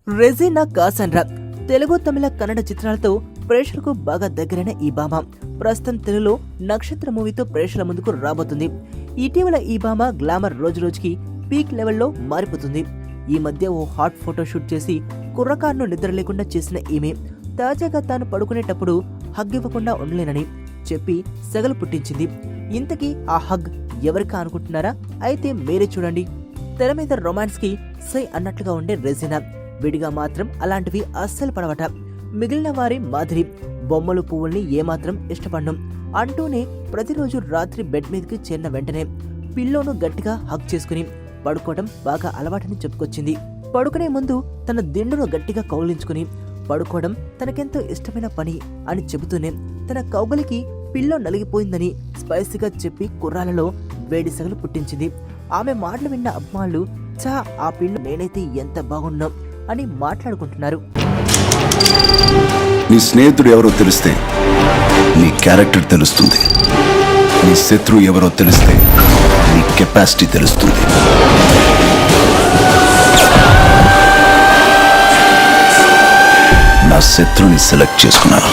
రెజీనా కాసండ్రా తెలుగు తమిళ కన్నడ చిత్రాలతో ప్రేక్షకులకు బాగా దగ్గరైన ఈ భామ ప్రస్తుతం తెలుగులో నక్షత్ర మూవీతో ప్రేక్షకుల ముందుకు రాబోతుంది. ఇటీవల ఈ భామ గ్లామర్ రోజు రోజుకి పీక్ లెవెల్లో మారిపోతుంది. ఈ మధ్య ఓ హాట్ ఫోటో షూట్ చేసి కుర్రకారును నిద్ర లేకుండా చేసిన ఈమె తాజాగా తాను పడుకునేటప్పుడు హగ్ ఇవ్వకుండా ఉండలేనని చెప్పి సెగలు పుట్టించింది. ఇంతకీ ఆ హగ్ ఎవరికా అనుకుంటున్నారా? అయితే మీరే చూడండి. తెర మీద రొమాన్స్ కి సై అన్నట్లుగా ఉండే రెజీనా విడిగా మాత్రం అలాంటివి అస్సలు పడవట. మిగిలిన వారి మాదిరి బొమ్మలు పువ్వుల్ని ఏమాత్రం ఇష్టపడ్డం అంటూనే ప్రతిరోజు రాత్రి బెడ్ మీదకి చేరిన వెంటనే పిల్లోను గట్టిగా హగ్ చేసుకుని పడుకోవడం బాగా అలవాటని చెప్పుకొచ్చింది. పడుకునే ముందు తన దిండును గట్టిగా కౌగిలించుకుని పడుకోవడం తనకెంతో ఇష్టమైన పని అని చెబుతూనే తన కౌగలికి పిల్లో నలిగిపోయిందని స్పైసీగా చెప్పి కుర్రాలలో వేడి సగలు పుట్టించింది. ఆమె మాటలు విన్న అభిమానులు చా ఆ పిల్లు నేనైతే ఎంత బాగున్నాం అని మాట్లాడుకుంటున్నారు. నీ స్నేహితుడు ఎవరో తెలిస్తే నీ క్యారెక్టర్ తెలుస్తుంది. నీ శత్రువు ఎవరో తెలిస్తే నీ కెపాసిటీ తెలుస్తుంది. నా శత్రువుని సెలెక్ట్ చేసుకున్నాను.